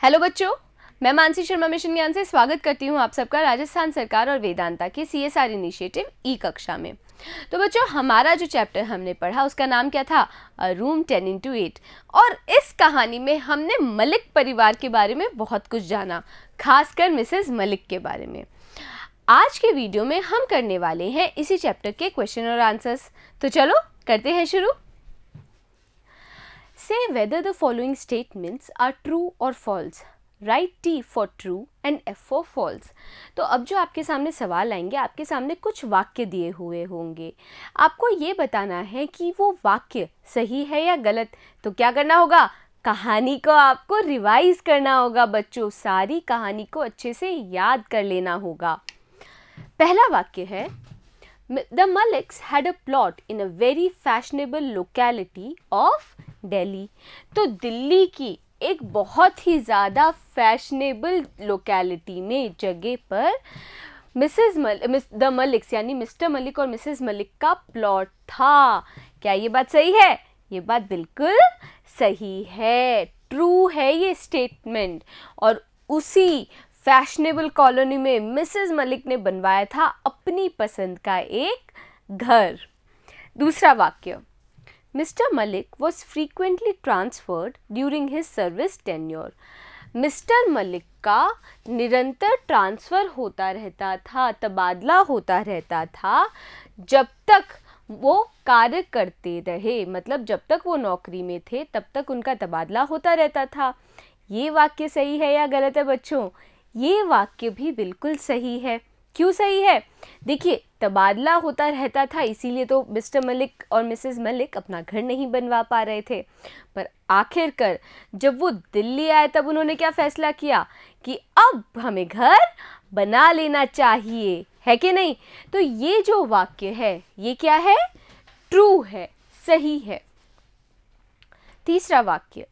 Hello बच्चों, मैं Mansi Sharma mission ज्ञान से स्वागत करती हूँ आप सबका राजस्थान सरकार और वेदांता के CSR इनिशिएटिव ई कक्षा में। तो बच्चों, हमारा जो चैप्टर हमने पढ़ा उसका नाम क्या था? अ रूम 10x8। और इस कहानी में हमने मलिक परिवार के बारे में बहुत कुछ जाना, खासकर मिसेस मलिक के बारे में। आज के वीडियो में हम करने वाले हैं इसी चैप्टर के क्वेश्चन और आंसर्स। तो चलो करते हैं शुरू। Say whether the following statements are true or false. Write T for true and F for false. तो अब जो आपके सामने सवाल आएंगे, आपके सामने कुछ वाक्य दिए हुए होंगे। आपको ये बताना है कि वो वाक्य सही है या गलत। तो क्या करना होगा? कहानी को आपको रिवाइज करना होगा बच्चों। सारी कहानी को अच्छे से याद कर लेना होगा। पहला वाक्य है, The Maliks had a plot in a very fashionable locality of Delhi. तो दिल्ली की एक बहुत ही ज़्यादा फैशनेबल लोकेलिटी में, जगह पर द मलिक्स यानी मिस्टर मलिक और मिसेस मलिक का प्लॉट था। क्या ये बात सही है? ये बात बिल्कुल सही है, ट्रू है ये स्टेटमेंट। और उसी फैशनेबल कॉलोनी में मिसेस मलिक ने बनवाया था अपनी पसंद का एक घर। दूसरा वाक्य, mister Malik was frequently transferred during his service tenure. Mister Malik का निरंतर ट्रांसफ़र होता रहता था, तबादला होता रहता था जब तक वो कार्य करते रहे, मतलब जब तक वो नौकरी में थे तब तक उनका तबादला होता रहता था। ये वाक्य सही है या गलत है बच्चों? ये वाक्य भी बिल्कुल सही है। क्यों सही है? देखिए, तबादला होता रहता था, इसीलिए तो मिस्टर मलिक और मिसेस मलिक अपना घर नहीं बनवा पा रहे थे। पर आखिरकार जब वो दिल्ली आए तब उन्होंने क्या फैसला किया कि अब हमें घर बना लेना चाहिए, है कि नहीं? तो ये जो वाक्य है ये क्या है? ट्रू है, सही है। तीसरा वाक्य,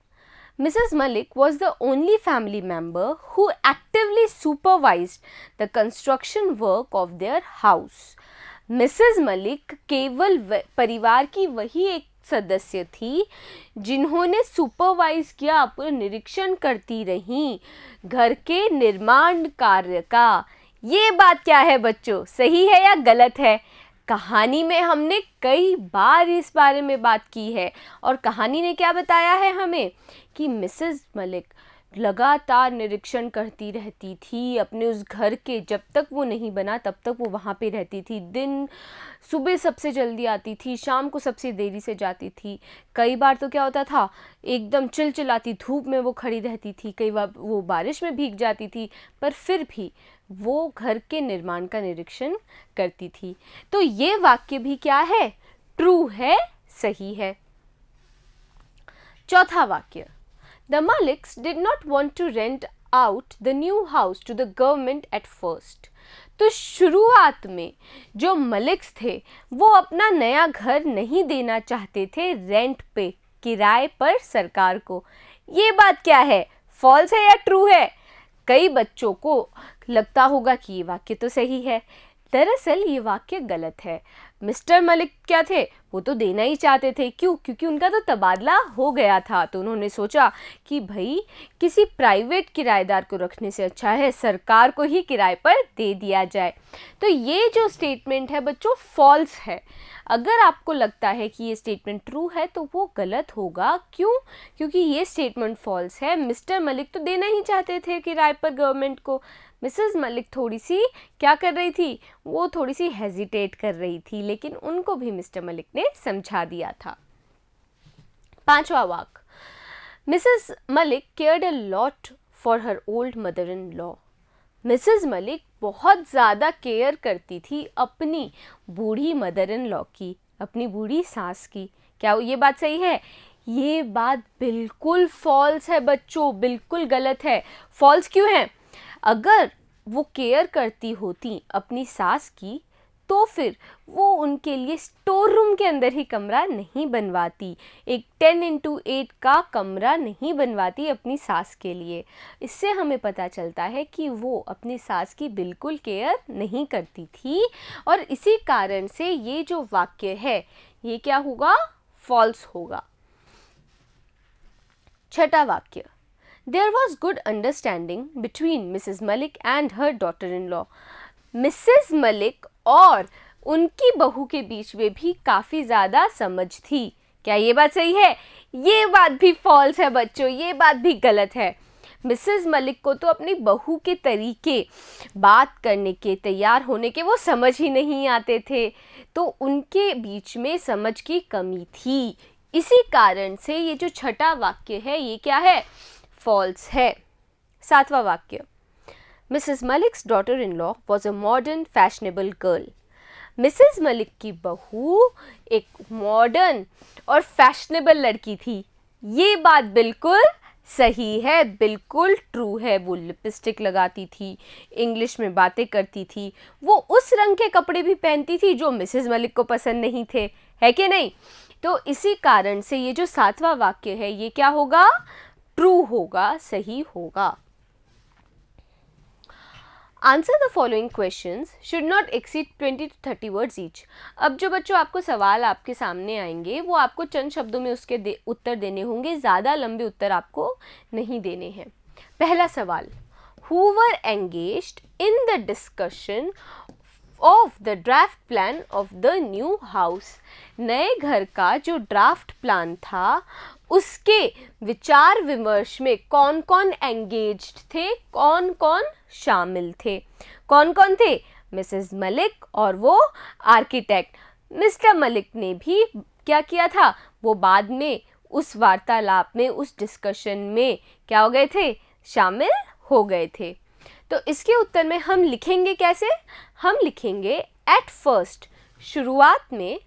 Mrs. Malik was the only family member who actively supervised the construction work of their house. Mrs. Malik केवल परिवार की वही एक सदस्य थी जिन्होंने सुपरवाइज किया, पूरा निरीक्षण करती रहीं घर के निर्माण कार्य का। ये बात क्या है बच्चों? सही है या गलत है? कहानी में हमने कई बार इस बारे में बात की है और कहानी ने क्या बताया है हमें कि मिसेस मलिक लगातार निरीक्षण करती रहती थी अपने उस घर के। जब तक वो नहीं बना तब तक वो वहाँ पे रहती थी। दिन सुबह सबसे जल्दी आती थी, शाम को सबसे देरी से जाती थी। कई बार तो क्या होता था, एकदम चिलचिलाती धूप में वो खड़ी रहती थी, कई बार वो बारिश में भीग जाती थी, पर फिर भी वो घर के निर्माण का निरीक्षण करती थी। तो ये वाक्य भी क्या है? ट्रू है, सही है। चौथा वाक्य, The Maliks did not want to rent out the new house to the government at first. तो शुरुआत में जो मलिक्स थे वो अपना नया घर नहीं देना चाहते थे रेंट पे, किराए पर सरकार को। ये बात क्या है? फॉल्स है या ट्रू है? कई बच्चों को लगता होगा कि ये वाक्य तो सही है। दरअसल ये वाक्य गलत है। मिस्टर मलिक क्या थे? वो तो देना ही चाहते थे। क्यों? क्योंकि उनका तो तबादला हो गया था। तो उन्होंने सोचा कि भाई किसी प्राइवेट किराएदार को रखने से अच्छा है सरकार को ही किराए पर दे दिया जाए। तो ये जो स्टेटमेंट है बच्चों फॉल्स है। अगर आपको लगता है कि ये स्टेटमेंट ट्रू है तो वो गलत होगा। क्यों? क्योंकि ये स्टेटमेंट फॉल्स है। मिस्टर मलिक तो देना ही चाहते थे किराए पर गवर्नमेंट को। मिसेस मलिक थोड़ी सी क्या कर रही थी? वो थोड़ी सी हेजिटेट कर रही थी, लेकिन उनको भी मिस्टर मलिक ने समझा दिया था। पांचवा वाक्य, Mrs Malik cared a lot for her old mother in law. Mrs Malik बहुत ज़्यादा केयर करती थी अपनी बूढ़ी मदर इन लॉ की, अपनी बूढ़ी सास की। क्या ये बात सही है? ये बात बिल्कुल फॉल्स है बच्चों, बिल्कुल गलत है। फॉल्स क्यों है? अगर वो केयर करती होती अपनी सास की तो फिर वो उनके लिए स्टोर रूम के अंदर ही कमरा नहीं बनवाती, एक 10x8 का कमरा नहीं बनवाती अपनी सास के लिए। इससे हमें पता चलता है कि वो अपनी सास की बिल्कुल केयर नहीं करती थी और इसी कारण से ये जो वाक्य है ये क्या होगा? फॉल्स होगा। छठा वाक्य, There was good understanding between Mrs. Malik and her daughter-in-law. Mrs Malik और उनकी बहू के बीच में भी काफ़ी ज़्यादा समझ थी. क्या ये बात सही है? ये बात भी फॉल्स है बच्चों, ये बात भी गलत है. मिसेस मलिक को तो अपनी बहू के तरीके, बात करने के, तैयार होने के वो समझ ही नहीं आते थे, तो उनके बीच में समझ की कमी थी. इसी कारण से ये जो छठा वाक्य है ये क्या है? फॉल्स है. सातवां वाक्य, Mrs Malik's daughter in law was a modern fashionable girl. Mrs Malik की बहू एक मॉडर्न और फैशनेबल लड़की थी. ये बात बिल्कुल सही है, बिल्कुल ट्रू है. वो लिपस्टिक लगाती थी, इंग्लिश में बातें करती थी, वो उस रंग के कपड़े भी पहनती थी जो मिसेस मलिक को पसंद नहीं थे, है कि नहीं? तो इसी कारण से ये जो सातवां वाक्य है ये क्या होगा? ट्रू होगा, सही होगा. Answer the following questions should not exceed 20 to 30 words each. अब जो बच्चों आपको सवाल आपके सामने आएंगे वो आपको चंद शब्दों में उसके उत्तर देने होंगे, ज़्यादा लंबे उत्तर आपको नहीं देने हैं. पहला सवाल, who were engaged in the discussion of the draft plan of the new house. नए घर का जो ड्राफ्ट प्लान था उसके विचार विमर्श में कौन कौन एंगेज्ड थे, कौन कौन शामिल थे? कौन कौन थे? मिसेस मलिक और वो आर्किटेक्ट. मिस्टर मलिक ने भी क्या किया था? वो बाद में उस वार्तालाप में, उस डिस्कशन में क्या हो गए थे? शामिल हो गए थे. तो इसके उत्तर में हम लिखेंगे कैसे? हम लिखेंगे एट फर्स्ट, शुरुआत में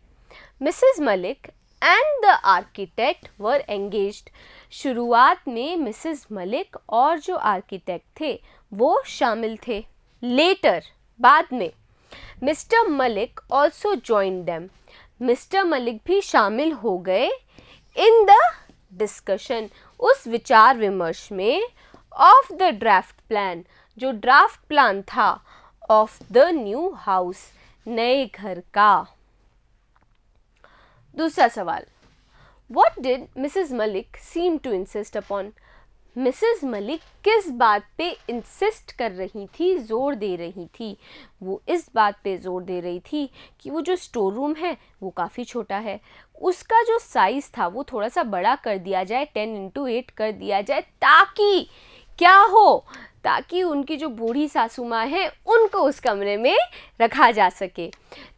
Mrs Malik and the architect were engaged. शुरुआत में मिसेस मलिक और जो आर्किटेक्ट थे वो शामिल थे. लेटर, बाद में, mister Malik also joined them. Mister Malik भी शामिल हो गए इन द डिस्कशन, उस विचार विमर्श में, ऑफ द ड्राफ्ट प्लान, जो ड्राफ्ट प्लान था, ऑफ द न्यू हाउस, नए घर का. दूसरा सवाल, What did Mrs. Malik seem to insist upon? Mrs Malik किस बात पे इंसिस्ट कर रही थी, जोर दे रही थी? वो इस बात पे जोर दे रही थी कि वो जो स्टोर रूम है वो काफ़ी छोटा है, उसका जो साइज़ था वो थोड़ा सा बड़ा कर दिया जाए, 10x8 कर दिया जाए, ताकि क्या हो? ताकि उनकी जो बूढ़ी सासू माँ है उनको उस कमरे में रखा जा सके.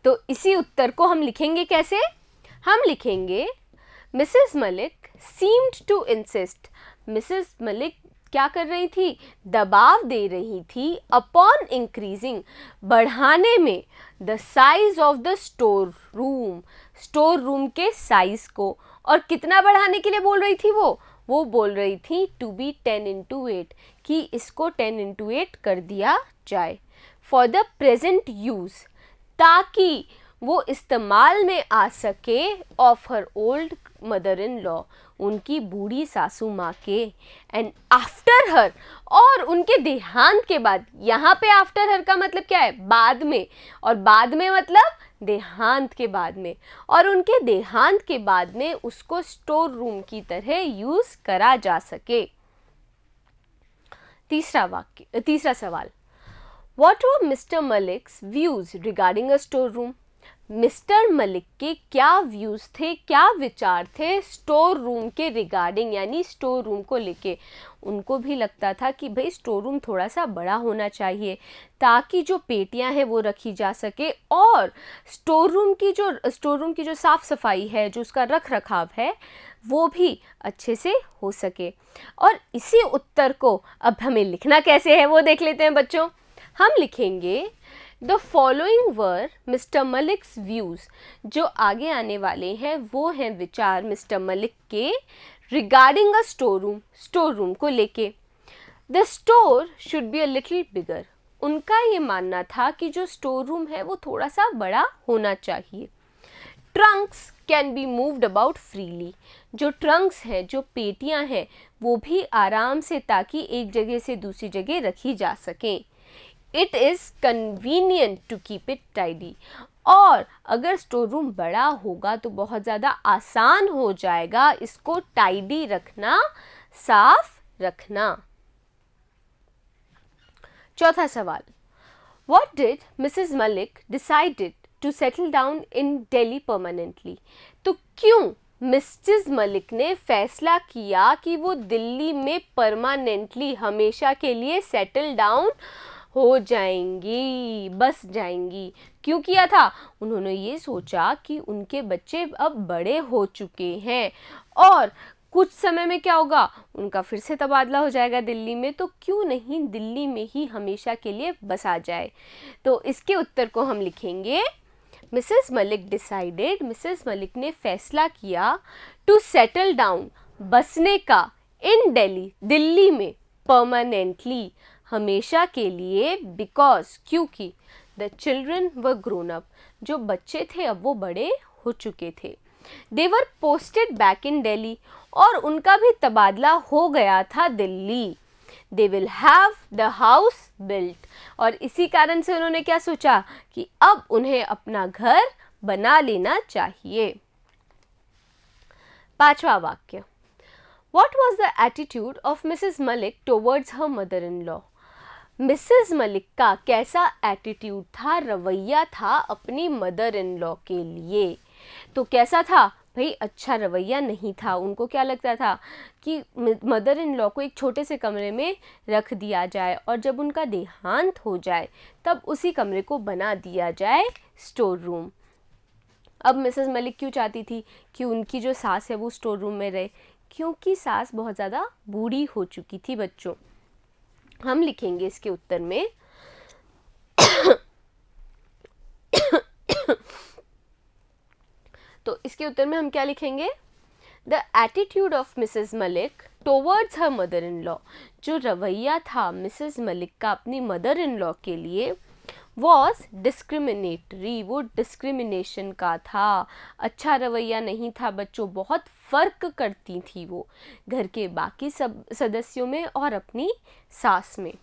तो इसी उत्तर को हम लिखेंगे कैसे? हम लिखेंगे Mrs Malik seemed to insist. Mrs Malik क्या कर रही थी? दबाव दे रही थी अपॉन इंक्रीजिंग, बढ़ाने में, the size of the store room, store room के साइज को. और कितना बढ़ाने के लिए बोल रही थी वो बोल रही थी टू बी 10x8, कि इसको 10x8 कर दिया जाए. फॉर द प्रेजेंट यूज़, ताकि वो इस्तेमाल में आ सके, of her old mother in law, उनकी बूढ़ी सासू माँ के, एंड आफ्टर हर, और उनके देहांत के बाद. यहाँ पे आफ्टर हर का मतलब क्या है? बाद में, और बाद में मतलब देहांत के बाद में, और उनके देहांत के बाद में उसको स्टोर रूम की तरह यूज़ करा जा सके. तीसरा सवाल, What were Mr. Malik's views regarding a store room? Mister Malik के क्या व्यूज़ थे, क्या विचार थे स्टोर रूम के रिगार्डिंग, यानी स्टोर रूम को लेके? उनको भी लगता था कि भाई स्टोर रूम थोड़ा सा बड़ा होना चाहिए ताकि जो पेटियां हैं वो रखी जा सके, और स्टोर रूम की जो साफ़ सफाई है, जो उसका रख रखाव है, वो भी अच्छे से हो सके. और इसी उत्तर को अब हमें लिखना कैसे है वो देख लेते हैं बच्चों. हम लिखेंगे the following were mister Malik's views. जो आगे आने वाले हैं वो हैं विचार मिस्टर मलिक के रिगार्डिंग अ स्टोर रूम को लेके. The store should be a little bigger. उनका ये मानना था कि जो स्टोर रूम है वो थोड़ा सा बड़ा होना चाहिए. Trunks can be moved about freely. जो ट्रंक्स हैं, जो पेटियां हैं, वो भी आराम से, ताकि एक जगह से दूसरी जगह रखी जा सकें. It is convenient to keep it tidy. और अगर स्टोर रूम बड़ा होगा तो बहुत ज़्यादा आसान हो जाएगा इसको टाइडी रखना, साफ रखना। चौथा सवाल, What did Mrs. Malik decided to settle down in Delhi permanently? तो क्यों मिसेस मलिक ने फैसला किया कि वो दिल्ली में परमानेंटली हमेशा के लिए सेटल डाउन हो जाएंगी, बस जाएंगी? क्यों किया था? उन्होंने ये सोचा कि उनके बच्चे अब बड़े हो चुके हैं और कुछ समय में क्या होगा, उनका फिर से तबादला हो जाएगा दिल्ली में, तो क्यों नहीं दिल्ली में ही हमेशा के लिए बसा जाए। तो इसके उत्तर को हम लिखेंगे, Mrs Malik decided, Mrs Malik ने फैसला किया, टू सेटल डाउन, बसने का, इन दिल्ली, दिल्ली में, परमानेंटली, हमेशा के लिए, बिकॉज, क्योंकि, the children were grown up, जो बच्चे थे अब वो बड़े हो चुके थे। They were posted back in Delhi, और उनका भी तबादला हो गया था Delhi. They will have the house built, और इसी कारण से उन्होंने क्या सोचा कि अब उन्हें अपना घर बना लेना चाहिए। पांचवा वाक्य, What was the attitude of Mrs. Malik towards her mother-in-law? Mrs Malik का कैसा एटीट्यूड था, रवैया था अपनी मदर इन लॉ के लिए? तो कैसा था भाई? अच्छा रवैया नहीं था। उनको क्या लगता था कि मदर इन लॉ को एक छोटे से कमरे में रख दिया जाए और जब उनका देहांत हो जाए तब उसी कमरे को बना दिया जाए स्टोर रूम। अब मिसेस मलिक क्यों चाहती थी कि उनकी जो सास है वो स्टोर रूम में रहे? क्योंकि सास बहुत ज़्यादा बूढ़ी हो चुकी थी बच्चों। हम लिखेंगे इसके उत्तर में तो इसके उत्तर में हम क्या लिखेंगे? The attitude of Mrs Malik towards her mother in law, जो रवैया था मिसेस मलिक का अपनी मदर इन लॉ के लिए, वॉज डिस्क्रिमिनेटरी, वो डिस्क्रिमिनेशन का था। अच्छा रवैया नहीं था बच्चों, बहुत फ़र्क करती थी वो घर के बाकी सब सदस्यों में और अपनी सास में।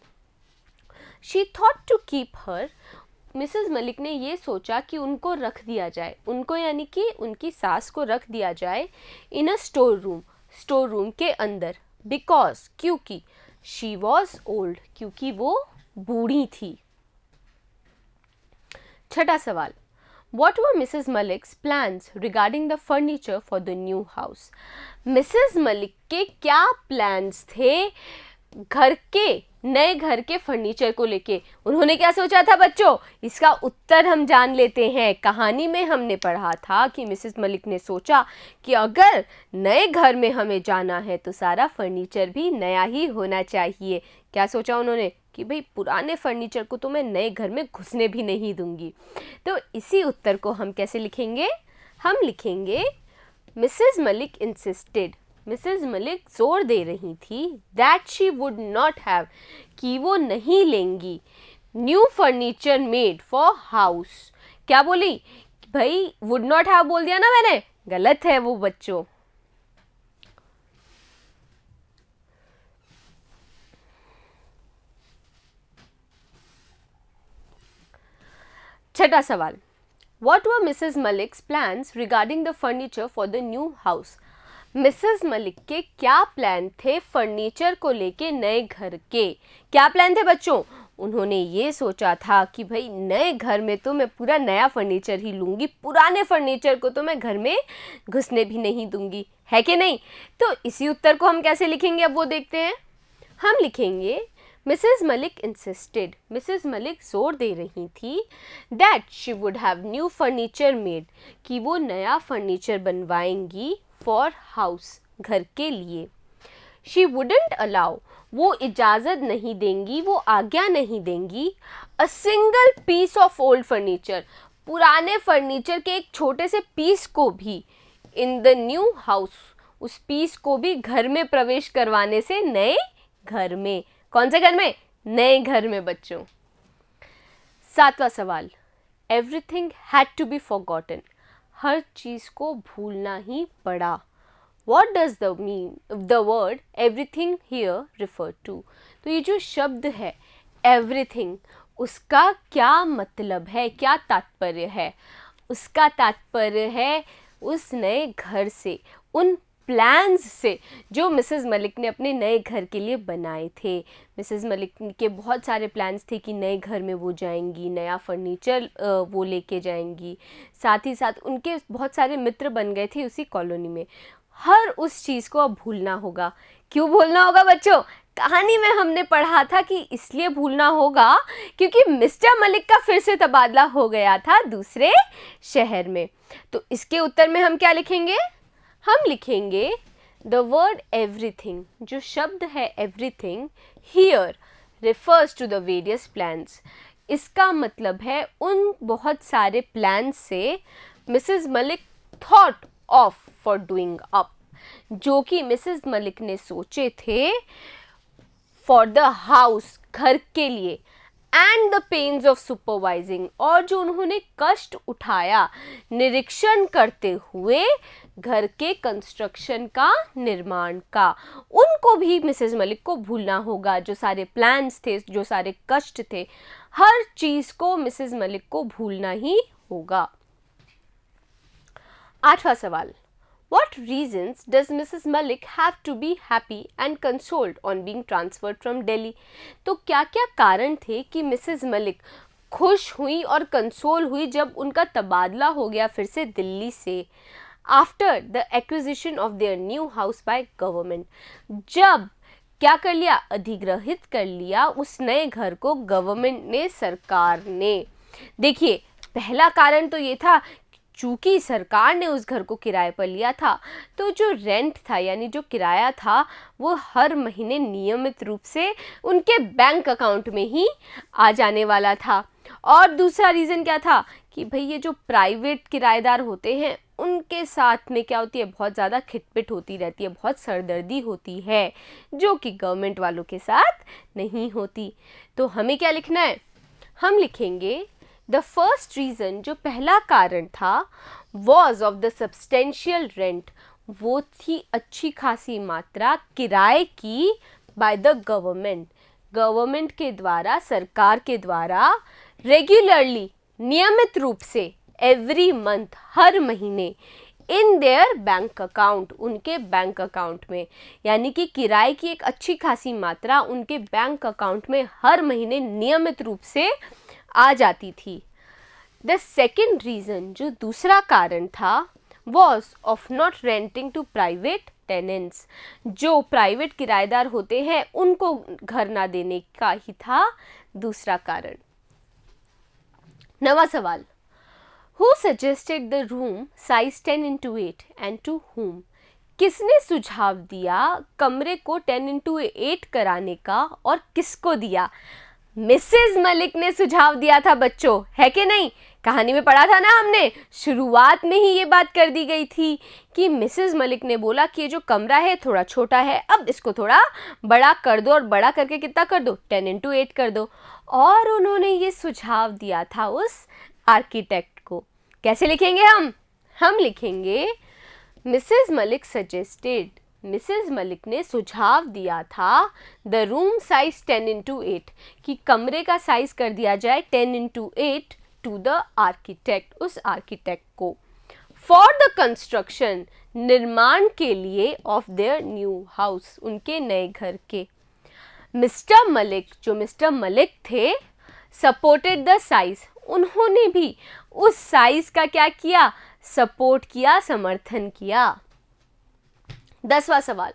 She thought to keep her, Mrs Malik ने ये सोचा कि उनको रख दिया जाए, उनको यानी कि उनकी सास को रख दिया जाए, इन अ स्टोर रूम, स्टोर रूम के अंदर, बिकॉज, क्योंकि, शी वॉज ओल्ड, क्योंकि वो बूढ़ी थी। छठा सवाल, What were Mrs. Malik's plans regarding the furniture for the new house? Mrs Malik के क्या प्लान्स थे घर के, नए घर के फर्नीचर को लेके? उन्होंने क्या सोचा था बच्चों? इसका उत्तर हम जान लेते हैं। कहानी में हमने पढ़ा था कि मिसेस मलिक ने सोचा कि अगर नए घर में हमें जाना है तो सारा फर्नीचर भी नया ही होना चाहिए। क्या सोचा उन्होंने? कि भाई पुराने फर्नीचर को तो मैं नए घर में घुसने भी नहीं दूंगी। तो इसी उत्तर को हम कैसे लिखेंगे? हम लिखेंगे, Mrs Malik insisted, Mrs Malik जोर दे रही थी, that she would not have, कि वो नहीं लेंगी, new furniture made for house. क्या बोली भाई? वुड नॉट हैव बोल दिया ना मैंने, गलत है वो बच्चों। छठा सवाल, What were Mrs. Malik's plans regarding the furniture for the new house? Mrs Malik के क्या प्लान थे फर्नीचर को लेके नए घर के? क्या प्लान थे बच्चों? उन्होंने ये सोचा था कि भाई नए घर में तो मैं पूरा नया फर्नीचर ही लूँगी, पुराने फर्नीचर को तो मैं घर में घुसने भी नहीं दूंगी, है कि नहीं? तो इसी उत्तर को हम कैसे लिखेंगे अब वो देखते हैं। हम लिखेंगे, Mrs Malik insisted, Mrs Malik जोर दे रही थी, that she would have new furniture made, कि वो नया फर्नीचर बनवाएंगी फॉर हाउस, घर के लिए। शी वुडंट अलाउ, वो इजाज़त नहीं देंगी, वो आज्ञा नहीं देंगी, a single piece of old furniture, पुराने फर्नीचर के एक छोटे से पीस को भी, इन द न्यू हाउस, उस पीस को भी घर में प्रवेश करवाने से, नए घर में। कौन से घर में? नए घर में बच्चों। सातवां सवाल, everything had to be forgotten, हर चीज़ को भूलना ही पड़ा। What does the word everything here refer to? तो ये जो शब्द है everything, उसका क्या मतलब है, क्या तात्पर्य है? उसका तात्पर्य है उस नए घर से, उन प्लान्स से जो मिसेस मलिक ने अपने नए घर के लिए बनाए थे। मिसेस मलिक के बहुत सारे प्लान्स थे कि नए घर में वो जाएंगी, नया फर्नीचर वो लेके जाएंगी, साथ ही साथ उनके बहुत सारे मित्र बन गए थे उसी कॉलोनी में। हर उस चीज़ को अब भूलना होगा। क्यों भूलना होगा बच्चों? कहानी में हमने पढ़ा था कि इसलिए भूलना होगा क्योंकि मिस्टर मलिक का फिर से तबादला हो गया था दूसरे शहर में। तो इसके उत्तर में हम क्या लिखेंगे? हम लिखेंगे द वर्ड एवरीथिंग। जो शब्द है everything here refers to the various plans। इसका मतलब है उन बहुत सारे प्लान्स से Mrs Malik thought of for doing up, जो कि मिसेस मलिक ने सोचे थे फॉर द हाउस, घर के लिए, and the pains of supervising, और जो उन्होंने कष्ट उठाया निरीक्षण करते हुए घर के कंस्ट्रक्शन का, निर्माण का, उनको भी मिसेस मलिक को भूलना होगा। जो सारे प्लान्स थे, जो सारे कष्ट थे, हर चीज़ को मिसेस मलिक को भूलना ही होगा। 8वां सवाल, What reasons does Mrs. Malik have to be happy and consoled on being transferred from Delhi? तो क्या क्या कारण थे कि मिसेस मलिक खुश हुई और कंसोल हुई जब उनका तबादला हो गया फिर से दिल्ली से, after the acquisition of their new house by government? जब क्या कर लिया? अधिग्रहित कर लिया उस नए घर को गवर्नमेंट ने, सरकार ने। देखिए, पहला कारण तो ये था चूँकि सरकार ने उस घर को किराए पर लिया था, तो जो रेंट था यानी जो किराया था वो हर महीने नियमित रूप से उनके बैंक अकाउंट में ही आ जाने वाला था। और दूसरा रीज़न क्या था कि भाई ये जो प्राइवेट किराएदार होते हैं उनके साथ में क्या होती है, बहुत ज़्यादा खिटपिट होती रहती है, बहुत सरदर्दी होती है, जो कि गवर्नमेंट वालों के साथ नहीं होती। तो हमें क्या लिखना है? हम लिखेंगे द फर्स्ट रीज़न, जो पहला कारण था, was of the substantial rent, वो थी अच्छी खासी मात्रा किराए की, बाय द गवर्नमेंट, गवर्नमेंट के द्वारा, सरकार के द्वारा, रेगुलरली, नियमित रूप से, एवरी मंथ, हर महीने, इन देयर बैंक अकाउंट, उनके बैंक अकाउंट में, यानी कि किराए की एक अच्छी खासी मात्रा उनके बैंक अकाउंट में हर महीने नियमित रूप से आ जाती थी। द सेकेंड रीज़न, जो दूसरा कारण था, was of not renting to private tenants, जो प्राइवेट किराएदार होते हैं उनको घर ना देने का ही था दूसरा कारण। 9वां सवाल, who suggested the room size 10x8 and to whom? किसने सुझाव दिया कमरे को 10x8 कराने का और किसको दिया? मिसेस मलिक ने सुझाव दिया था बच्चों, है कि नहीं? कहानी में पढ़ा था ना हमने, शुरुआत में ही ये बात कर दी गई थी कि मिसेस मलिक ने बोला कि ये जो कमरा है थोड़ा छोटा है, अब इसको थोड़ा बड़ा कर दो, और बड़ा करके कितना कर दो? 10x8 कर दो। और उन्होंने ये सुझाव दिया था उस आर्किटेक्ट को। कैसे लिखेंगे हम? हम लिखेंगे Mrs Malik suggested, Mrs Malik ने सुझाव दिया था द रूम साइज 10x8, कि कमरे का साइज कर दिया जाए 10x8 टू द आर्किटेक्ट, उस आर्किटेक्ट को, फॉर द कंस्ट्रक्शन, निर्माण के लिए, ऑफ देयर न्यू हाउस, उनके नए घर के। मिस्टर मलिक, जो मिस्टर मलिक थे, सपोर्टेड द साइज, उन्होंने भी उस साइज का क्या किया? सपोर्ट किया, समर्थन किया। 10वां सवाल,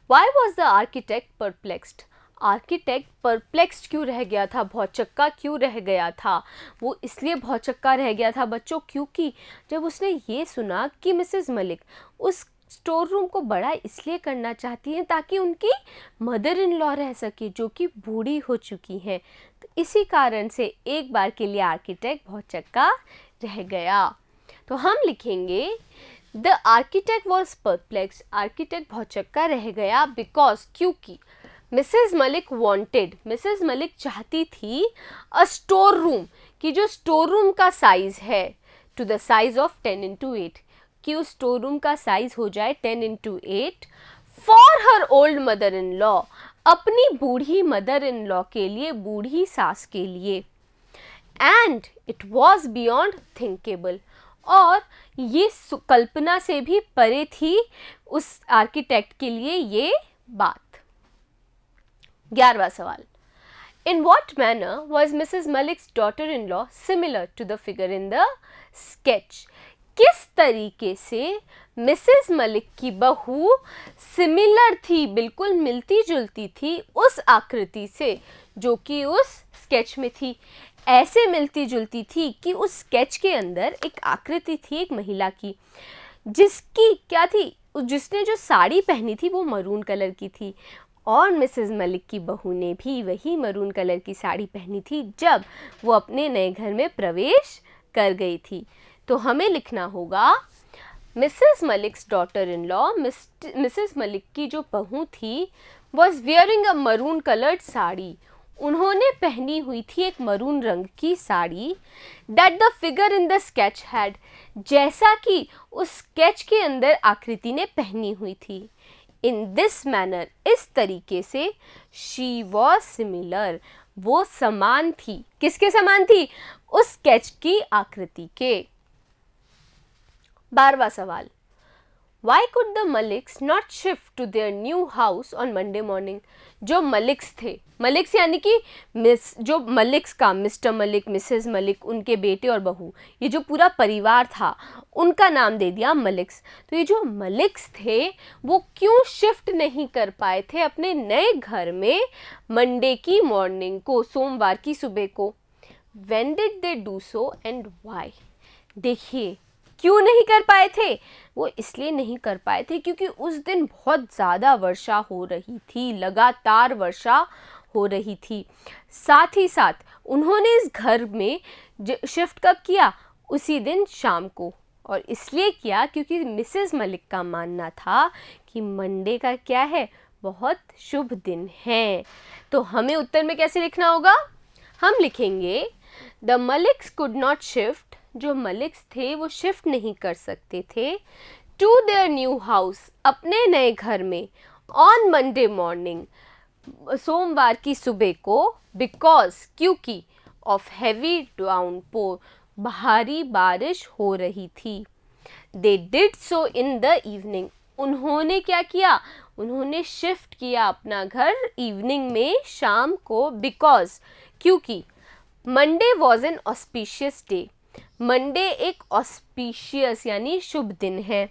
why was the architect perplexed? Architect perplexed क्यों रह गया था, भौचक्का क्यों रह गया था? वो इसलिए भौचक्का रह गया था बच्चों क्योंकि जब उसने ये सुना कि मिसेस मलिक उस स्टोर रूम को बड़ा इसलिए करना चाहती हैं ताकि उनकी मदर इन लॉ रह सके, जो कि बूढ़ी हो चुकी हैं, तो इसी कारण से एक बार के लिए आर्किटेक्ट भौचक्का रह गया। तो हम लिखेंगे the architect was perplexed, architect भौचक्का रह गया बिकॉज, क्योंकि Mrs Malik wanted, Mrs Malik चाहती थी अ स्टोर रूम, कि जो स्टोर रूम का साइज है to the size of 10x8, कि उस स्टोर रूम का साइज हो जाए 10x8 for her old mother in law, अपनी बूढ़ी मदर इन लॉ के लिए, बूढ़ी सास के लिए। And it was beyond thinkable, और ये कल्पना से भी परे थी उस आर्किटेक्ट के लिए ये बात। 11वां सवाल, In what manner was Mrs. Malik's daughter-in-law similar to the figure in the sketch? किस तरीके से मिसेस मलिक की बहू सिमिलर थी, बिल्कुल मिलती जुलती थी उस आकृति से जो कि उस स्केच में थी। ऐसे मिलती जुलती थी कि उस स्केच के अंदर एक आकृति थी एक महिला की, जिसकी क्या थी, जिसने जो साड़ी पहनी थी वो मरून कलर की थी, और मिसेस मलिक की बहू ने भी वही मरून कलर की साड़ी पहनी थी जब वो अपने नए घर में प्रवेश कर गई थी। तो हमें लिखना होगा Mrs Malik's daughter in law, Mrs Malik की जो बहू थी, was wearing a maroon coloured sari, उन्होंने पहनी हुई थी एक मरून रंग की sari, that the figure in the sketch had, जैसा कि उस स्केच के अंदर आकृति ने पहनी हुई थी। इन दिस मैनर, इस तरीके से, शी वॉज सिमिलर, वो समान थी, किसके समान थी, उस स्केच की आकृति के। 12वां सवाल, Why could the Maliks not shift to their new house on Monday morning? जो मलिक्स थे, मलिक्स यानी कि जो मलिक्स का मिस्टर मलिक, मिसेस मलिक, उनके बेटे और बहू, ये जो पूरा परिवार था उनका नाम दे दिया मलिक्स। तो ये जो मलिक्स थे वो क्यों शिफ्ट नहीं कर पाए थे अपने नए घर में मंडे की मॉर्निंग को, सोमवार की सुबह को? When did they do so and why? देखिए क्यों नहीं कर पाए थे, वो इसलिए नहीं कर पाए थे क्योंकि उस दिन बहुत ज़्यादा वर्षा हो रही थी, लगातार वर्षा हो रही थी। साथ ही साथ उन्होंने इस घर में शिफ्ट कब किया, उसी दिन शाम को, और इसलिए किया क्योंकि मिसेस मलिक का मानना था कि मंडे का क्या है, बहुत शुभ दिन है। तो हमें उत्तर में कैसे लिखना होगा, हम लिखेंगे the Malik's could not shift, जो मलिक्स थे वो शिफ्ट नहीं कर सकते थे, टू देयर न्यू हाउस, अपने नए घर में, ऑन मंडे मॉर्निंग, सोमवार की सुबह को, बिकॉज, क्योंकि, ऑफ हैवी डाउनपोर, भारी बारिश हो रही थी। They did so in the evening, उन्होंने क्या किया, उन्होंने शिफ्ट किया अपना घर इवनिंग में, शाम को, बिकॉज, क्योंकि, Monday was an auspicious day, Monday एक ऑस्पिशियस यानी शुभ दिन है।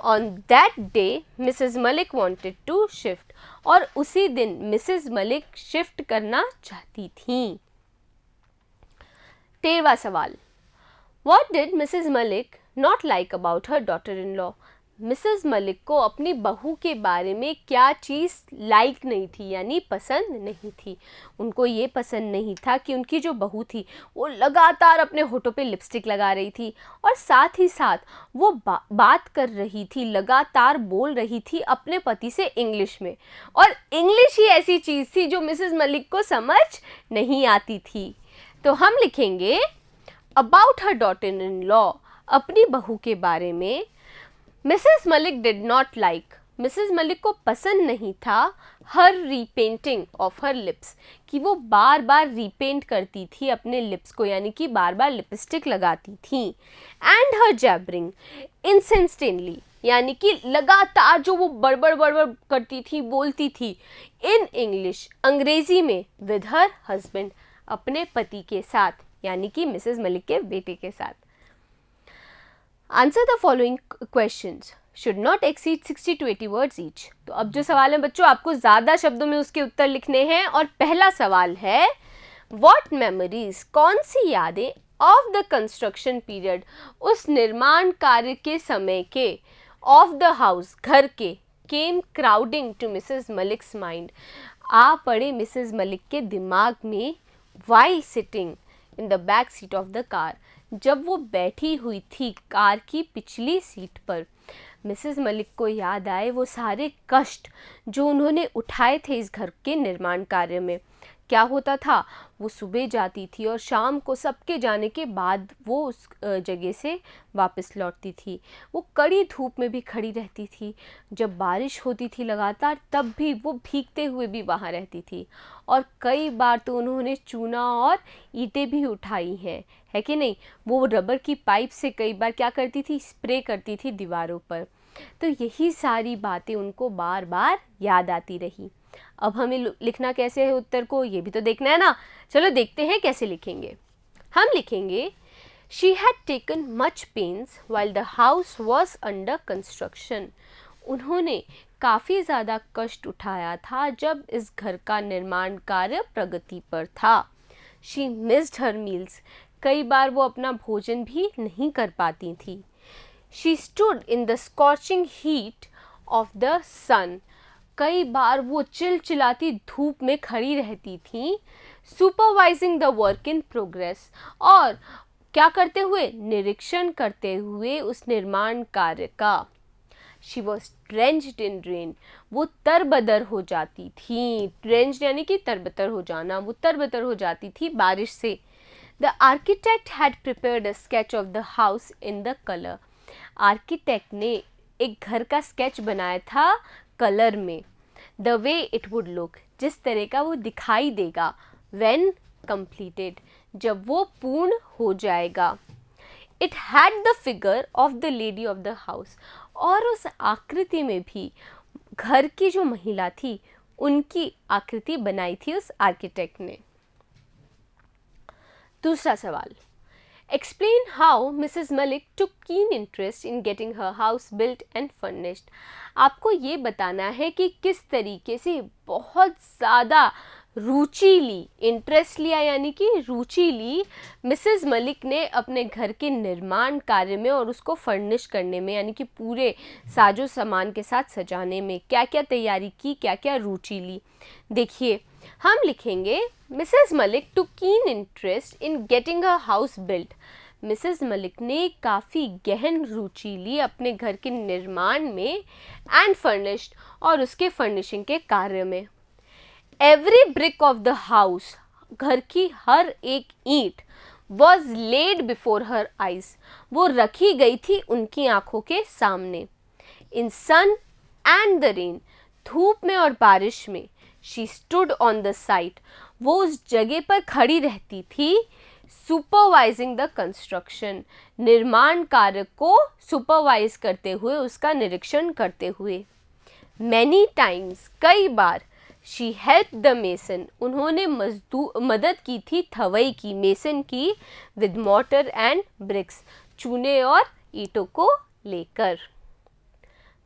On that day Mrs Malik wanted to shift, और उसी दिन मिसेस मलिक शिफ्ट करना चाहती थी। 13वां सवाल, what did Mrs Malik not like about her daughter in law? Mrs Malik को अपनी बहू के बारे में क्या चीज़ लाइक नहीं थी, यानी पसंद नहीं थी। उनको ये पसंद नहीं था कि उनकी जो बहू थी वो लगातार अपने होठों पे लिपस्टिक लगा रही थी, और साथ ही साथ वो बात कर रही थी, लगातार बोल रही थी अपने पति से इंग्लिश में, और इंग्लिश ही ऐसी चीज़ थी जो मिसेस मलिक को समझ नहीं आती थी। तो हम लिखेंगे about her daughter in law, अपनी बहू के बारे में, Mrs Malik did not like, Mrs Malik को पसंद नहीं था, हर रीपेंटिंग ऑफ हर लिप्स, कि वो बार बार रीपेंट करती थी अपने लिप्स को, यानी कि बार बार लिपस्टिक लगाती थी, एंड हर जैबरिंग इंसेंटेनली, यानी कि लगातार जो वो बड़बड़ बड़बड़ करती थी, बोलती थी, इन इंग्लिश, अंग्रेजी में, विद हर हस्बैंड, अपने पति के साथ, यानी कि मिसेस मलिक के बेटे के साथ। Answer the following questions, should not exceed 60 to 80 words each. तो अब जो सवाल है बच्चों, आपको ज़्यादा शब्दों में उसके उत्तर लिखने हैं, और पहला सवाल है व्हाट मेमोरीज, कौन सी यादें, ऑफ द कंस्ट्रक्शन पीरियड, उस निर्माण कार्य के समय के, ऑफ द हाउस, घर के, came crowding to Mrs Malik's mind, आ पड़े मिसेस मलिक के दिमाग में, while sitting in the back seat of the car, जब वो बैठी हुई थी कार की पिछली सीट पर। मिसेस मलिक को याद आए वो सारे कष्ट जो उन्होंने उठाए थे इस घर के निर्माण कार्य में, क्या होता था, वो सुबह जाती थी और शाम को सबके जाने के बाद वो उस जगह से वापस लौटती थी। वो कड़ी धूप में भी खड़ी रहती थी, जब बारिश होती थी लगातार तब भी वो भीगते हुए भी वहाँ रहती थी, और कई बार तो उन्होंने चूना और ईंटें भी उठाई हैं, है कि नहीं। वो रबर की पाइप से कई बार क्या करती थी, स्प्रे करती थी दीवारों पर। तो यही सारी बातें उनको बार बार याद आती रही। अब हमें लिखना कैसे है उत्तर को, ये भी तो देखना है ना। चलो देखते हैं कैसे लिखेंगे। हम लिखेंगे she had taken much pains while the house was under construction. उन्होंने काफ़ी ज़्यादा कष्ट उठाया था जब इस घर का निर्माण कार्य प्रगति पर था। She missed her meals. कई बार वो अपना भोजन भी नहीं कर पाती थी। She stood in the scorching heat of the sun. कई बार वो चिलचिलाती धूप में खड़ी रहती थी। Supervising the work in progress, और क्या करते हुए, निरीक्षण करते हुए उस निर्माण कार्य का। She was drenched in rain. वो तरबदर हो जाती थी। ड्रेंच्ड यानी कि तरबतर हो जाना, वो तरबतर हो जाती थी बारिश से। The architect had prepared a sketch of the house in the colour. Architect ने एक घर का स्केच बनाया था कलर में। The way it would look, जिस तरह का वो दिखाई देगा। व्हेन कंप्लीटेड, जब वो पूर्ण हो जाएगा। It had the figure of the lady of the house, और उस आकृति में भी घर की जो महिला थी उनकी आकृति बनाई थी उस आर्किटेक्ट ने। दूसरा सवाल, Explain how Mrs. Malik took keen interest in getting her house built and furnished. आपको ये बताना है कि किस तरीके से बहुत ज़्यादा रुचि ली, इंटरेस्ट लिया यानी कि रुचि ली मिसेस मलिक ने अपने घर के निर्माण कार्य में और उसको फर्निश करने में, यानी कि पूरे साजो सामान के साथ सजाने में क्या क्या तैयारी की, क्या क्या रुचि ली। देखिए, हम लिखेंगे Mrs Malik took keen interest in getting a house built. Mrs Malik ने काफ़ी गहन रुचि ली अपने घर के निर्माण में, एंड फर्निश्ड, और उसके फर्निशिंग के कार्य में। Every brick of the house, घर की हर एक ईंट, was laid before her eyes, वो रखी गई थी उनकी आंखों के सामने। इन सन एंड द रेन, धूप में और बारिश में। She stood on the site, वो उस जगह पर खड़ी रहती थी। सुपरवाइजिंग द कंस्ट्रक्शन, निर्माण कार्य को सुपरवाइज करते हुए, उसका निरीक्षण करते हुए। मैनी टाइम्स, कई बार। शी हेल्प द मेसन, उन्होंने मदद की थी थवई की, मेसन की, विद मॉर्टर एंड ब्रिक्स, चूने और ईंटों को लेकर।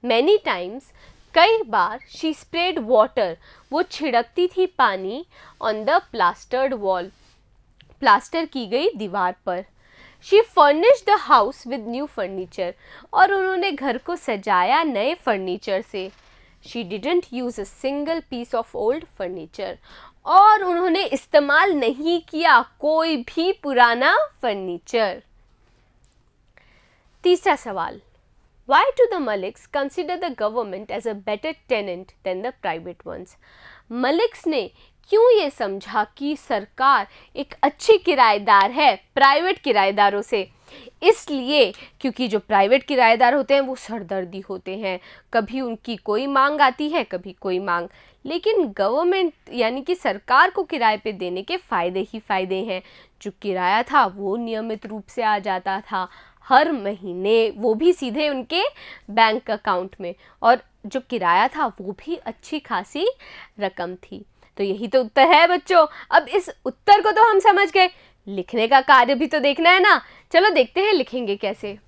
मैनी टाइम्स, कई बार। शी स्प्रेड वाटर, वो छिड़कती थी पानी, on the plastered wall, plaster की गई दीवार पर। She furnished the house with new furniture, और उन्होंने घर को सजाया नए फर्नीचर से। She didn't use a single piece of old furniture, और उन्होंने इस्तेमाल नहीं किया कोई भी पुराना फर्नीचर। तीसरा सवाल, Why do the Maliks consider the government as a better tenant than the private ones? Malik's ने क्यों ये समझा कि सरकार एक अच्छी किराएदार है प्राइवेट किराएदारों से? इसलिए क्योंकि जो प्राइवेट किराएदार होते हैं वो सरदर्दी होते हैं, कभी उनकी कोई मांग आती है, कभी कोई मांग, लेकिन गवर्नमेंट यानी कि सरकार को किराए पे देने के फ़ायदे ही फ़ायदे हैं। जो किराया था वो नियमित रूप से आ जाता था हर महीने, वो भी सीधे उनके बैंक अकाउंट में, और जो किराया था वो भी अच्छी खासी रकम थी। तो यही तो उत्तर है बच्चों। अब इस उत्तर को तो हम समझ गए, लिखने का कार्य भी तो देखना है ना। चलो देखते हैं लिखेंगे कैसे।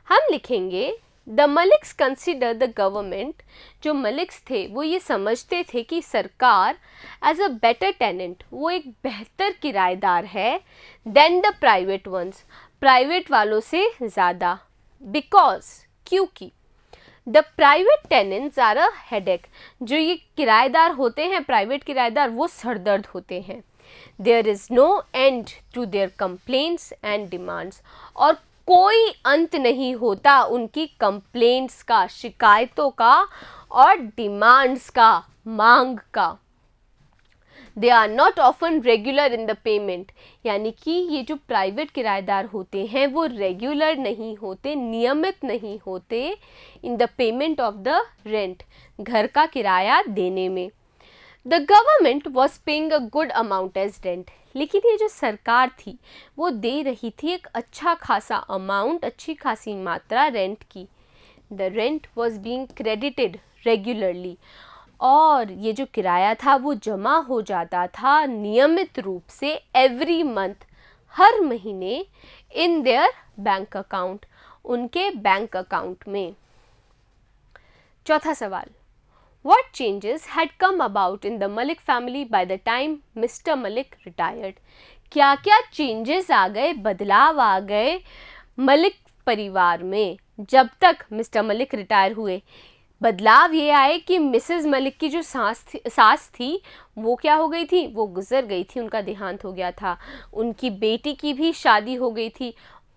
हम लिखेंगे the Malik's consider the government, जो मलिक्स थे वो ये समझते थे कि सरकार एज अ बेटर टेनेंट, वो एक बेहतर किराएदार है, than the private ones, private वालों से ज़्यादा। बिकॉज, क्योंकि the private tenants are a headache, जो ये किराएदार होते हैं प्राइवेट किराएदार वो सरदर्द होते हैं। There is no end to their complaints and demands, और कोई अंत नहीं होता उनकी कंप्लेंट्स का, शिकायतों का और डिमांड्स का, मांग का। They are not often regular in the payment, यानी कि ये जो प्राइवेट किराएदार होते हैं वो रेगुलर नहीं होते, नियमित नहीं होते in the payment of the rent, घर का किराया देने में। The government was paying a good amount as rent, लेकिन ये जो सरकार थी वो दे रही थी एक अच्छा खासा अमाउंट, अच्छी खासी मात्रा रेंट की। The rent was being credited regularly, और ये जो किराया था वो जमा हो जाता था नियमित रूप से एवरी मंथ, हर महीने, इन देयर बैंक अकाउंट, उनके बैंक अकाउंट में। चौथा सवाल, What changes had come about in the Malik family by the time Mr. Malik retired? क्या क्या चेंजेस आ गए, बदलाव आ गए मलिक परिवार में जब तक मिस्टर मलिक रिटायर हुए? बदलाव ये आए कि मिसेस मलिक की जो सास थी वो क्या हो गई थी, वो गुजर गई थी, उनका देहांत हो गया था। उनकी बेटी की भी शादी हो गई थी,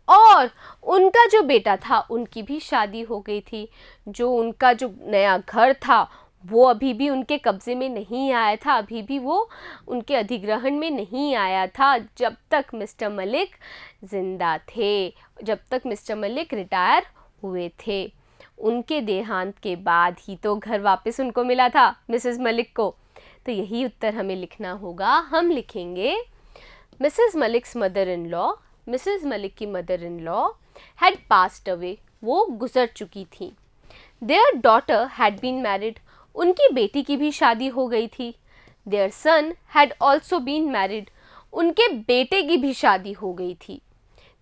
और उनका जो बेटा था उनकी भी शादी हो गई थी। जो उनका जो नया घर था वो अभी भी उनके कब्ज़े में नहीं आया था, अभी भी वो उनके अधिग्रहण में नहीं आया था जब तक मिस्टर मलिक ज़िंदा थे, जब तक मिस्टर मलिक रिटायर हुए थे। उनके देहांत के बाद ही तो घर वापस उनको मिला था, मिसेस मलिक को। तो यही उत्तर हमें लिखना होगा। हम लिखेंगे Mrs Malik's mother in law, Mrs Malik की mother in law had passed away, वो गुजर चुकी थी। Their daughter had been married, उनकी बेटी की भी शादी हो गई थी। Their son had also been married, उनके बेटे की भी शादी हो गई थी।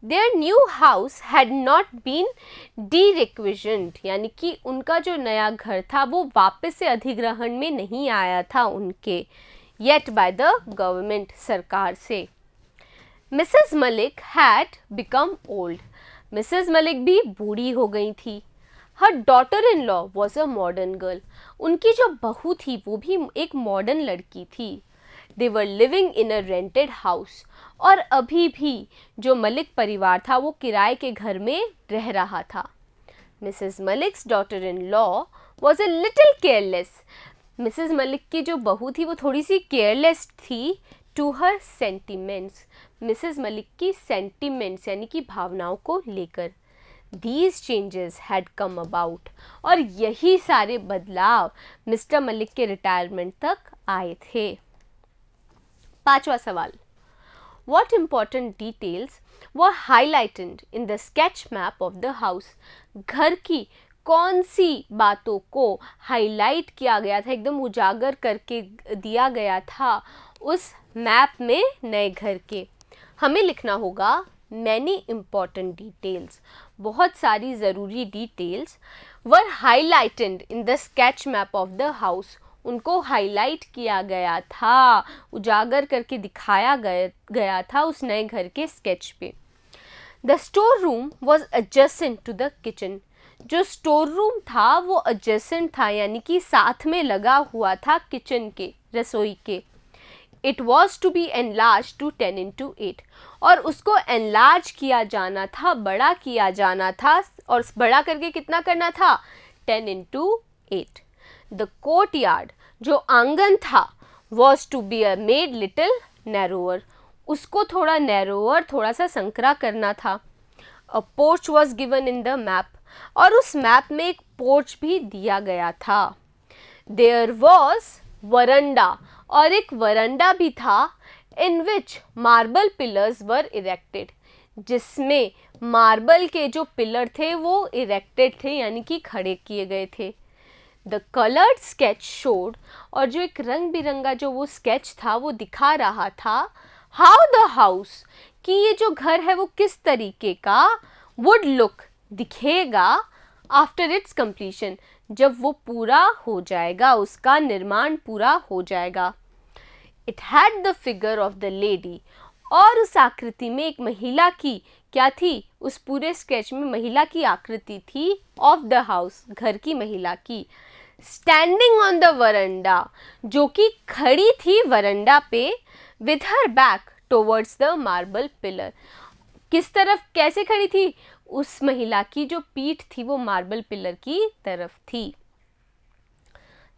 Their new house had not been derequisitioned, यानी कि उनका जो नया घर था वो वापस से अधिग्रहण में नहीं आया था उनके, येट बाय द गवर्नमेंट, सरकार से। Mrs Malik had become old, Mrs Malik भी बूढ़ी हो गई थी। Her daughter in law was a modern girl, उनकी जो बहू थी वो भी एक मॉडर्न लड़की थी। They were living in a rented house, और अभी भी जो मलिक परिवार था वो किराए के घर में रह रहा था। Mrs Malik's daughter in law was a little careless, Mrs Malik की जो बहू थी वो थोड़ी सी केयरलेस थी to her sentiments, Mrs Malik की सेंटिमेंट्स यानी कि भावनाओं को लेकर। These changes had come about, और यही सारे बदलाव मिस्टर मलिक के रिटायरमेंट तक आए थे। पांचवा सवाल, What important details were highlighted in the sketch map of the house? घर की कौन सी बातों को हाईलाइट किया गया था, एकदम उजागर करके दिया गया था उस मैप में नए घर के? हमें लिखना होगा मैनी इम्पॉर्टेंट डिटेल्स, बहुत सारी ज़रूरी details were highlighted in the sketch map of the house, उनको हाईलाइट किया गया था, उजागर करके दिखाया गया था उस नए घर के स्केच पे। The store room was adjacent to the kitchen, जो स्टोर रूम था वो एडजेसेंट था, यानी कि साथ में लगा हुआ था किचन के, रसोई के। It was to be enlarge to 10x8, और उसको एनलार्ज किया जाना था, बड़ा किया जाना था, और बड़ा करके कितना करना था, 10x8। द कोर्ट यार्ड, जो आंगन था, was to be made little narrower, उसको थोड़ा नैरोअर, थोड़ा सा संकरा करना था। A porch was given in the map, और उस मैप में एक पोर्च भी दिया गया था। देयर वॉज वरंडा, और एक वरंडा भी था, इन विच मार्बल पिलर्स वर इरेक्टेड, जिसमें मार्बल के जो पिलर थे वो इरेक्टेड थे, यानी कि खड़े किए गए थे। द कलर्ड स्केच शोड, और जो एक रंग बिरंगा जो वो स्केच था वो दिखा रहा था हाउ द हाउस, कि ये जो घर है वो किस तरीके का वुड लुक, दिखेगा, आफ्टर इट्स कंप्लीशन, जब वो पूरा हो जाएगा, उसका निर्माण पूरा हो जाएगा। It had the figure of the lady, और उस आकृति में एक महिला की क्या थी, उस पूरे स्केच में महिला की आकृति थी, ऑफ द हाउस, घर की महिला की। स्टैंडिंग ऑन द वरंडा, जो कि खड़ी थी वरंडा पे, with her back towards the marble pillar, किस तरफ, कैसे खड़ी थी, उस महिला की जो पीठ थी वो मार्बल पिलर की तरफ थी।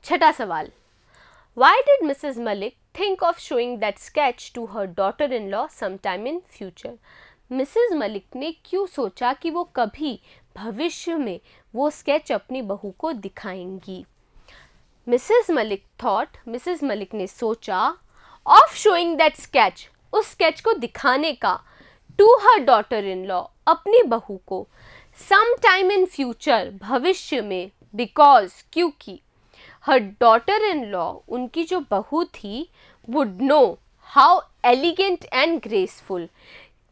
छठा सवाल, Why did Mrs. Malik think of showing that sketch to her daughter-in-law sometime in future. Mrs Malik ने क्यों सोचा कि वो कभी भविष्य में वो स्केच अपनी बहू को दिखाएंगी. मिसेस मलिक ने सोचा of showing that sketch, उस स्केच को दिखाने का, to her daughter-in-law, अपनी बहू को, sometime in future, भविष्य में, because, क्योंकि her daughter-in-law, उनकी जो बहू थी, would know how elegant and graceful,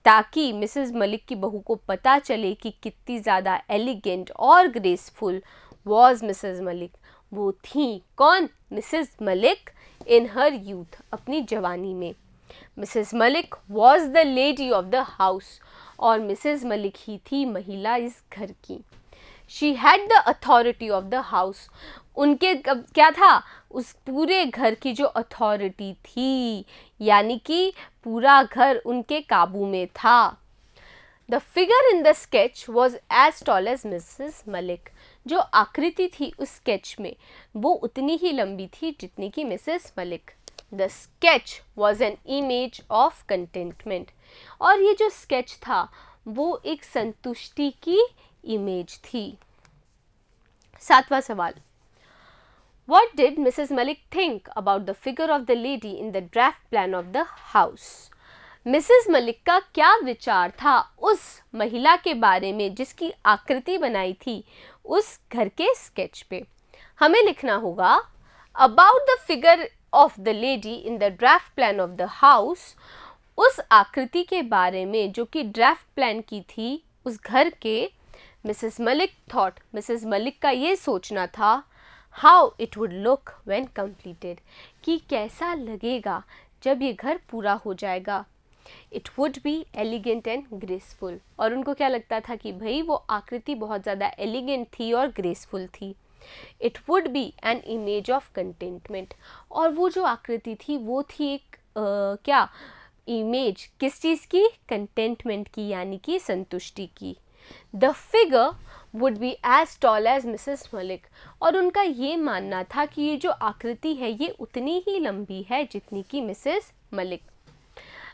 ताकि मिसेस मलिक की बहू को पता चले कि कितनी ज़्यादा एलिगेंट और ग्रेसफुल was मिसेस मलिक. वो थी कौन? मिसेस मलिक इन हर यूथ, अपनी जवानी में. Mrs Malik was the lady of the house, और मिसेस मलिक ही थी महिला इस घर की. She had the authority of the house, उनके क्या था? उस पूरे घर की जो अथॉरिटी थी, यानी कि पूरा घर उनके काबू में था. The figure in the sketch was as tall as Mrs. Malik. जो आकृति थी उस स्केच में वो उतनी ही लंबी थी जितनी कि Mrs Malik. The sketch was an image of contentment. और ये जो स्केच था वो एक संतुष्टि की इमेज थी. 7वां सवाल. What did Mrs. Malik think about the figure of the lady in the draft plan of the house? Mrs Malik का क्या विचार था उस महिला के बारे में जिसकी आकृति बनाई थी उस घर के स्केच पे. हमें लिखना होगा about the figure of the lady in the draft plan of the house, उस आकृति के बारे में जो कि ड्राफ्ट प्लान की थी उस घर के. मिसेस मलिक का ये सोचना था how it would look when completed, कि कैसा लगेगा जब ये घर पूरा हो जाएगा. It would be elegant and graceful, और उनको क्या लगता था कि भाई वो आकृति बहुत ज़्यादा एलिगेंट थी और ग्रेसफुल थी. It would be an image of contentment, और वो जो आकृति थी वो थी एक क्या इमेज किस चीज़ की? कंटेंटमेंट की, यानी कि संतुष्टि की. The figure would be as tall as Mrs. Malik, और उनका ये मानना था कि ये जो आकृति है ये उतनी ही लंबी है जितनी कि Mrs Malik.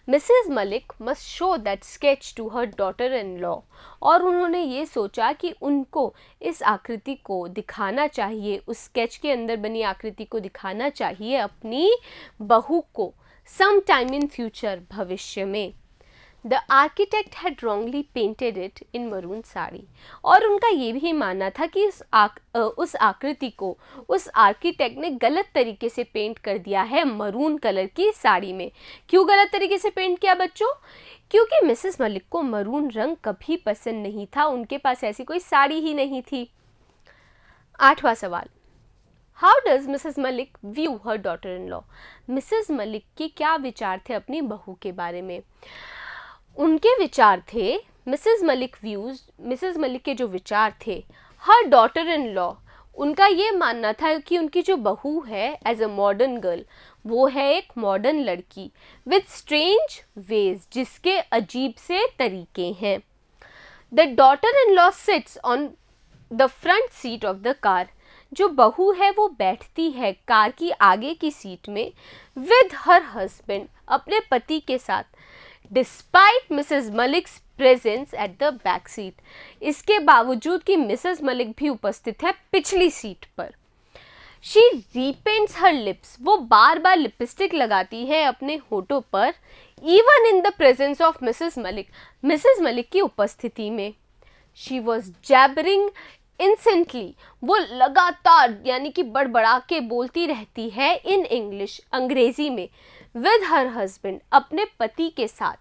Mrs Malik must show that sketch to her daughter-in-law, और उन्होंने ये सोचा कि उनको इस आकृति को दिखाना चाहिए, उस स्केच के अंदर बनी आकृति को दिखाना चाहिए अपनी बहू को sometime in future, भविष्य में. The architect had wrongly painted it in maroon sari, और उनका ये भी मानना था कि उस आकृति को उस आर्किटेक्ट ने गलत तरीके से पेंट कर दिया है मरून कलर की साड़ी में. क्यों गलत तरीके से पेंट किया बच्चों? क्योंकि मिसेस मलिक को मरून रंग कभी पसंद नहीं था, उनके पास ऐसी कोई साड़ी ही नहीं थी. 8वां सवाल. How does Mrs. Malik view her daughter-in-law? Mrs Malik के क्या विचार थे अपनी बहू के बारे में? उनके विचार थे मिसेस मलिक के जो विचार थे हर डॉटर इन लॉ, उनका ये मानना था कि उनकी जो बहू है एज अ मॉडर्न गर्ल, वो है एक मॉडर्न लड़की विद स्ट्रेंज वेज, जिसके अजीब से तरीके हैं. The daughter in law sits on the front seat of the car, जो बहू है वो बैठती है कार की आगे की सीट में विद हर हस्बैंड, अपने पति के साथ. Despite Mrs Malik's presence at the back seat, इसके बावजूद कि मिसेस मलिक भी उपस्थित है पिछली सीट पर. शी रीपेंट्स हर लिप्स, वो बार बार लिपस्टिक लगाती है अपने होठों पर, even in the presence of Mrs Malik की उपस्थिति में. शी वॉज जैबरिंग इंसेंटली, वो लगातार यानी कि बड़बड़ा के बोलती रहती है इन इंग्लिश, अंग्रेजी में, विद हर हस्बैंड, अपने पति के साथ.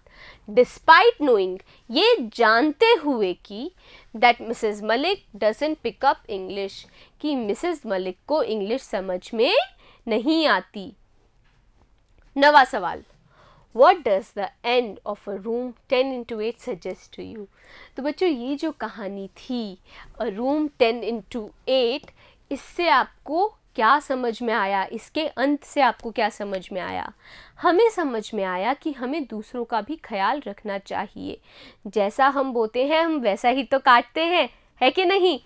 डिस्पाइट नोइंग, ये जानते हुए कि that Mrs Malik doesn't pick up English, कि मिसेस मलिक को इंग्लिश समझ में नहीं आती. 9वां सवाल. What does the end of a room 10x8 suggest to you? तो बच्चों ये जो कहानी थी A room 10x8, इससे आपको क्या समझ में आया? इसके अंत से आपको क्या समझ में आया? हमें समझ में आया कि हमें दूसरों का भी ख्याल रखना चाहिए. जैसा हम बोते हैं हम वैसा ही तो काटते हैं, है कि नहीं?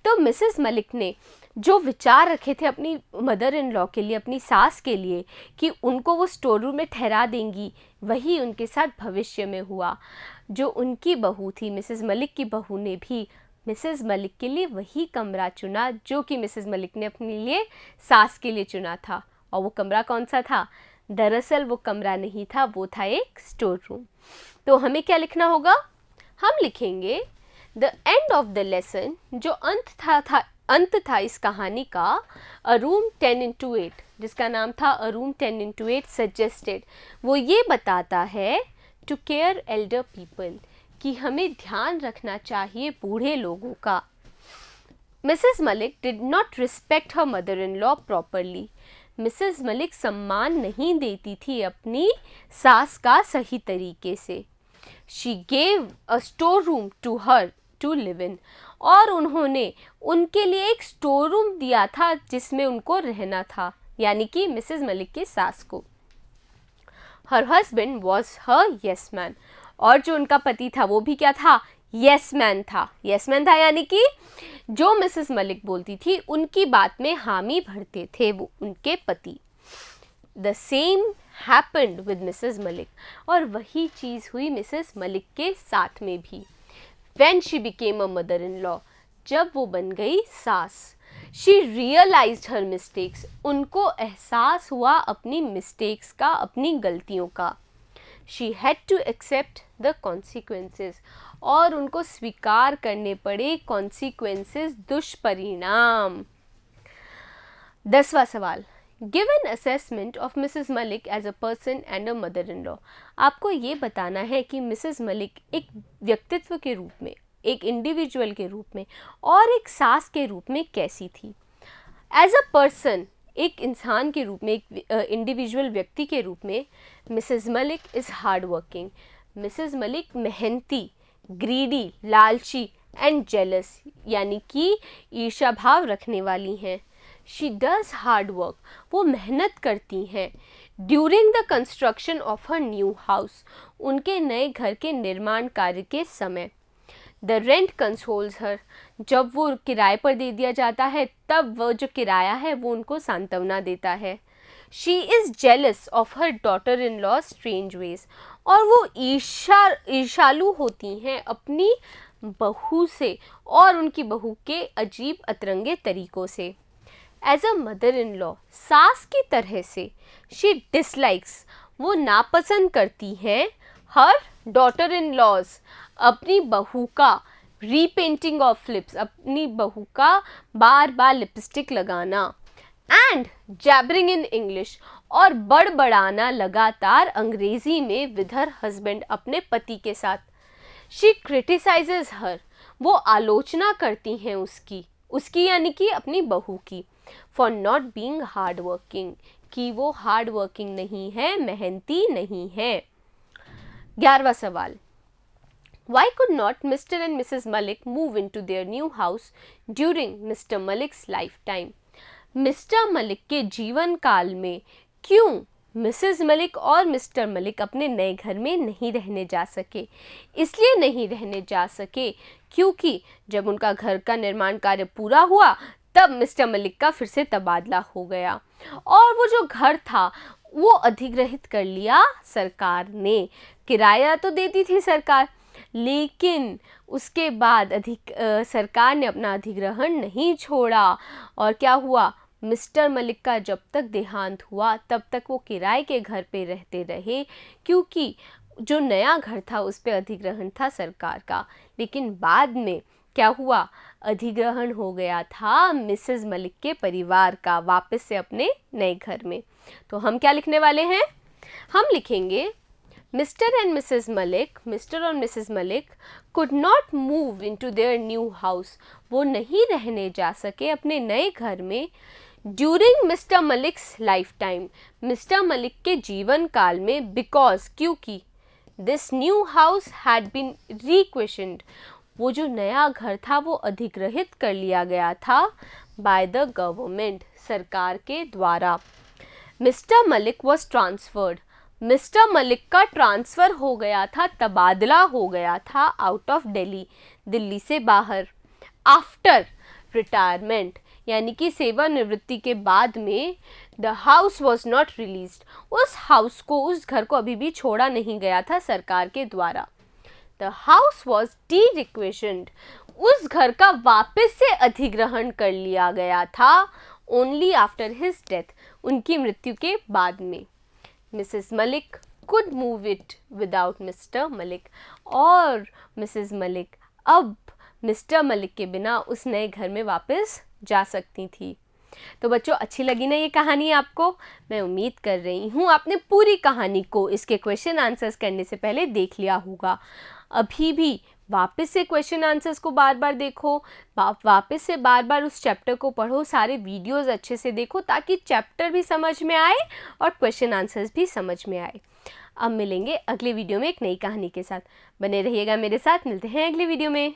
तो मिसेस मलिक ने जो विचार रखे थे अपनी मदर इन लॉ के लिए, अपनी सास के लिए, कि उनको वो स्टोर रूम में ठहरा देंगी, वही उनके साथ भविष्य में हुआ। जो उनकी बहू थी, मिसेस मलिक की बहू ने भी मिसेस मलिक के लिए वही कमरा चुना जो कि मिसेस मलिक ने अपने लिए सास के लिए चुना था। और वो कमरा कौन सा था? दरअसल वो कमरा नहीं था, वो था एक स्टोर रूम। तो हमें क्या लिखना होगा? हम लिखेंगे the end of the lesson, जो अंत था इस कहानी का, अ रूम 10x8, जिसका नाम था अ रूम 10x8 सजेस्टेड, वो ये बताता है टू केयर एल्डर पीपल, कि हमें ध्यान रखना चाहिए बूढ़े लोगों का। Mrs Malik did not respect her mother in law properly. Mrs Malik सम्मान नहीं देती थी अपनी सास का सही तरीके से। She gave a store room to her to live in, और उन्होंने उनके लिए एक स्टोर रूम दिया था जिसमें उनको रहना था, यानी कि मिसेस मलिक की सास को। Her husband was her yes man, और जो उनका पति था वो भी क्या था? यस मैन था। यस मैन था यानी कि जो मिसेस मलिक बोलती थी उनकी बात में हामी भरते थे वो उनके पति। The same happened with Mrs Malik, और वही चीज़ हुई मिसेस मलिक के साथ में भी। When she became a mother-in-law, जब वो बन गई सास, she realized her mistakes, उनको एहसास हुआ अपनी मिस्टेक्स का, अपनी गलतियों का। She had to accept the consequences, और उनको स्वीकार करने पड़े consequences, दुष्परिणाम। 10वां सवाल, give an assessment of Mrs Malik as a person and a mother in law. आपको ये बताना है कि मिसेस मलिक एक व्यक्तित्व के रूप में, एक इंडिविजुअल के रूप में और एक सास के रूप में कैसी थी। एज अ पर्सन, एक इंसान के रूप में, एक इंडिविजुअल व्यक्ति के रूप में, Mrs Malik is hard working. Mrs Malik मेहनती, ग्रीडी, लालची एंड जेलस, यानी कि ईर्ष्या भाव रखने वाली हैं। शी डज हार्ड वर्क, वो मेहनत करती हैं। During the construction of her new house, उनके नए घर के निर्माण कार्य के समय। द रेंट कंसोल्स हर, जब वो किराए पर दे दिया जाता है तब वो जो किराया है वो उनको सांत्वना देता है। She is jealous of her daughter in law strange veg, और वो ईर्षालु होती हैं अपनी बहू से और उनकी बहू के अजीब अतरंगे तरीक़ों से। As a mother in law, सास की तरह से, शी डिसलाइक्स, वो नापसंद करती हैं हर डॉटर इन लॉज, अपनी बहू का रीपेंटिंग ऑफ लिप्स, अपनी बहू का बार बार लिपस्टिक लगाना। एंड जैबरिंग इन इंग्लिश, और बड़बड़ाना लगातार अंग्रेजी में विद हर हस्बैंड, अपने पति के साथ। शी क्रिटिसाइजेज हर, वो आलोचना करती हैं उसकी यानी कि अपनी बहू की। For not being hard working, कि वो हार्ड वर्किंग नहीं है, मेहनती नहीं है। 11वां सवाल, Why could not Mr. and Mrs. Malik move into their new house during Mr. Malik's lifetime? Mister Malik के जीवन काल में क्यों मिसेस मलिक और मिस्टर मलिक अपने नए घर में नहीं रहने जा सके? इसलिए नहीं रहने जा सके क्योंकि जब उनका घर का निर्माण कार्य पूरा हुआ तब मिस्टर मलिक का फिर से तबादला हो गया और वो जो घर था वो अधिग्रहित कर लिया सरकार ने। किराया तो देती थी सरकार, लेकिन उसके बाद सरकार ने अपना अधिग्रहण नहीं छोड़ा और क्या हुआ, मिस्टर मलिक का जब तक देहांत हुआ तब तक वो किराए के घर पे रहते रहे क्योंकि जो नया घर था उस पे अधिग्रहण था सरकार का। लेकिन बाद में क्या हुआ, अधिग्रहण हो गया था मिसेस मलिक के परिवार का वापस से अपने नए घर में। तो हम क्या लिखने वाले हैं, हम लिखेंगे Mr and Mrs Malik, Mr और Mrs Malik could not move into their new house, वो नहीं रहने जा सके अपने नए घर में during Mr Malik's lifetime, Mr Malik के जीवन काल में, बिकॉज क्योंकि this new house had been requisitioned, वो जो नया घर था वो अधिग्रहित कर लिया गया था बाय द गवर्नमेंट, सरकार के द्वारा। Mister Malik was transferred, mister Malik का ट्रांसफ़र हो गया था, तबादला हो गया था आउट ऑफ दिल्ली, दिल्ली से बाहर। आफ्टर रिटायरमेंट, यानी कि सेवानिवृत्ति के बाद में the house was not released, उस हाउस को, उस घर को अभी भी छोड़ा नहीं गया था सरकार के द्वारा। द हाउस वॉज डी रिक्वेशन्ड, उस घर का वापस से अधिग्रहण कर लिया गया था ओनली आफ्टर हिज डेथ, उनकी मृत्यु के बाद में। Mrs Malik could move it without mister Malik, और मिसेस मलिक अब मिस्टर मलिक के बिना उस नए घर में वापस जा सकती थी। तो बच्चों, अच्छी लगी ना ये कहानी आपको? मैं उम्मीद कर रही हूँ आपने पूरी कहानी को इसके क्वेश्चन आंसर्स करने से पहले देख लिया होगा। अभी भी वापस से क्वेश्चन आंसर्स को बार बार देखो, वापस से बार बार उस चैप्टर को पढ़ो, सारे वीडियोस अच्छे से देखो ताकि चैप्टर भी समझ में आए और क्वेश्चन आंसर्स भी समझ में आए। अब मिलेंगे अगले वीडियो में एक नई कहानी के साथ। बने रहिएगा मेरे साथ, मिलते हैं अगले वीडियो में।